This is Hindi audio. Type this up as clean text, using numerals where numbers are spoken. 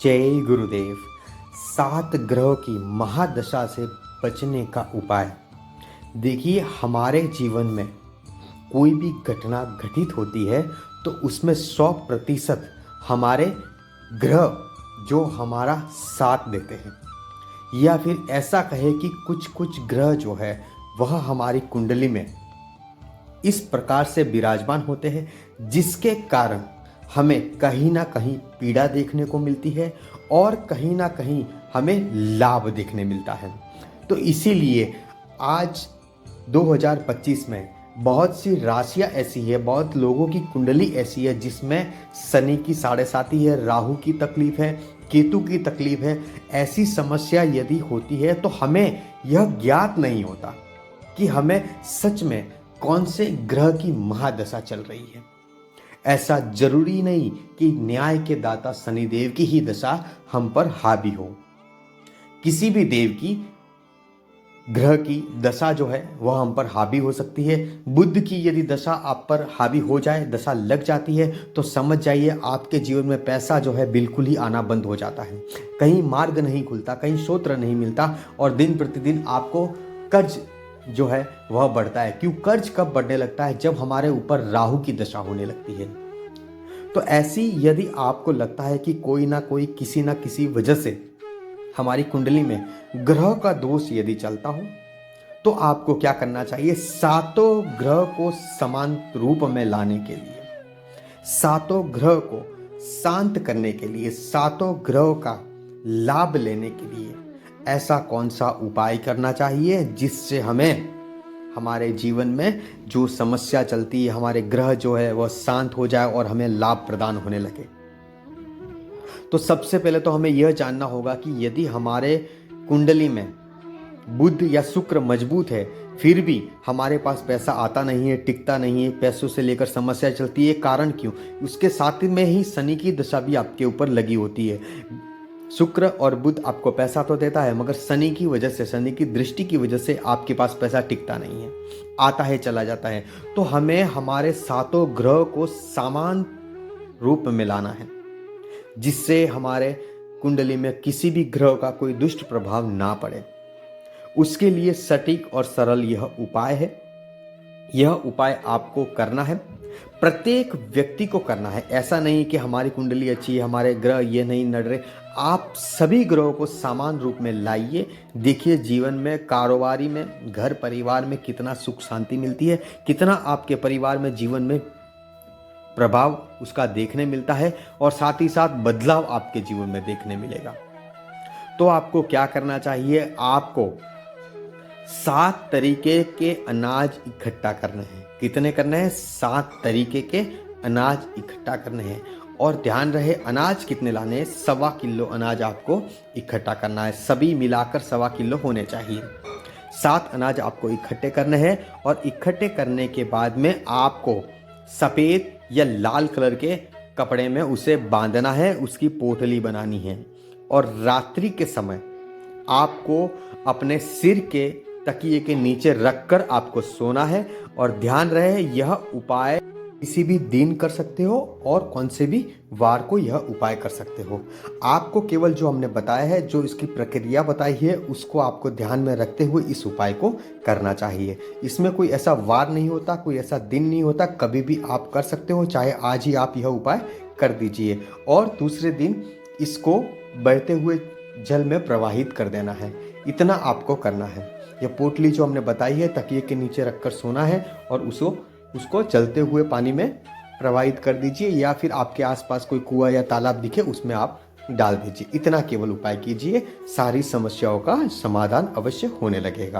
जय गुरुदेव। 7 ग्रहों की महादशा से बचने का उपाय। देखिए, हमारे जीवन में कोई भी घटना घटित होती है तो उसमें 100% हमारे ग्रह जो हमारा साथ देते हैं, या फिर ऐसा कहे कि कुछ कुछ ग्रह जो है वह हमारी कुंडली में इस प्रकार से विराजमान होते हैं जिसके कारण हमें कहीं ना कहीं पीड़ा देखने को मिलती है और कहीं ना कहीं हमें लाभ देखने मिलता है। तो इसीलिए आज 2025 में बहुत सी राशियां ऐसी है, बहुत लोगों की कुंडली ऐसी है जिसमें शनि की 7.5 है, राहु की तकलीफ है, केतु की तकलीफ है। ऐसी समस्या यदि होती है तो हमें यह ज्ञात नहीं होता कि हमें सच में कौन से ग्रह की महादशा चल रही है। ऐसा जरूरी नहीं कि न्याय के दाता शनिदेव की ही दशा हम पर हावी हो। किसी भी देव की ग्रह की दशा जो है वह हम पर हावी हो सकती है। बुध की यदि दशा आप पर हावी हो जाए, दशा लग जाती है, तो समझ जाइए आपके जीवन में पैसा जो है बिल्कुल ही आना बंद हो जाता है। कहीं मार्ग नहीं खुलता, कहीं स्रोत नहीं मिलता और दिन प्रतिदिन आपको कर्ज जो है वह बढ़ता है। क्यों कर्ज कब बढ़ने लगता है? जब हमारे ऊपर राहु की दशा होने लगती है। तो ऐसी यदि आपको लगता है कि कोई ना कोई किसी ना किसी वजह से हमारी कुंडली में ग्रह का दोष यदि चलता हो तो आपको क्या करना चाहिए? 7 ग्रह को समान रूप में लाने के लिए, 7 ग्रह को शांत करने के लिए, 7 ग्रहों का लाभ लेने के लिए ऐसा कौन सा उपाय करना चाहिए जिससे हमें हमारे जीवन में जो समस्या चलती है, हमारे ग्रह जो है वह शांत हो जाए और हमें लाभ प्रदान होने लगे। तो सबसे पहले तो हमें यह जानना होगा कि यदि हमारे कुंडली में बुध या शुक्र मजबूत है फिर भी हमारे पास पैसा आता नहीं है, टिकता नहीं है, पैसों से लेकर समस्या चलती है, कारण क्यों? उसके साथ में ही शनि की दशा भी आपके ऊपर लगी होती है। शुक्र और बुध आपको पैसा तो देता है मगर शनि की वजह से, शनि की दृष्टि की वजह से आपके पास पैसा टिकता नहीं है, आता है चला जाता है। तो हमें हमारे 7 ग्रह को समान रूप में लाना है जिससे हमारे कुंडली में किसी भी ग्रह का कोई दुष्ट प्रभाव ना पड़े। उसके लिए सटीक और सरल यह उपाय है। यह उपाय आपको करना है, प्रत्येक व्यक्ति को करना है। ऐसा नहीं कि हमारी कुंडली अच्छी है, हमारे ग्रह ये नहीं नड़ रहे। आप सभी ग्रहों को समान रूप में लाइए। देखिए जीवन में, कारोबारी में, घर परिवार में कितना सुख शांति मिलती है, कितना आपके परिवार में जीवन में प्रभाव उसका देखने मिलता है और साथ ही साथ बदलाव आपके जीवन में देखने मिलेगा। तो आपको क्या करना चाहिए? आपको 7 तरीके के अनाज इकट्ठा करने हैं। कितने करने हैं? 7 तरीके के अनाज इकट्ठा करने हैं। और ध्यान रहे अनाज कितने लाने हैं? 1.25 किलो अनाज आपको इकट्ठा करना है। सभी मिलाकर 1.25 किलो होने चाहिए। 7 अनाज आपको इकट्ठे करने हैं और इकट्ठे करने के बाद में आपको सफ़ेद या लाल कलर के कपड़े में उसे बांधना है, उसकी पोटली बनानी है और रात्रि के समय आपको अपने सिर के तकिए के नीचे रखकर आपको सोना है। और ध्यान रहे यह उपाय किसी भी दिन कर सकते हो और कौन से भी वार को यह उपाय कर सकते हो। आपको केवल जो हमने बताया है, जो इसकी प्रक्रिया बताई है, उसको आपको ध्यान में रखते हुए इस उपाय को करना चाहिए। इसमें कोई ऐसा वार नहीं होता, कोई ऐसा दिन नहीं होता, कभी भी आप कर सकते हो। चाहे आज ही आप यह उपाय कर दीजिए और दूसरे दिन इसको बहते हुए जल में प्रवाहित कर देना है। इतना आपको करना है। यह पोटली जो हमने बताई है तकिए के नीचे रखकर सोना है और उसको चलते हुए पानी में प्रवाहित कर दीजिए, या फिर आपके आसपास कोई कुआं या तालाब दिखे उसमें आप डाल दीजिए। इतना केवल उपाय कीजिए, सारी समस्याओं का समाधान अवश्य होने लगेगा।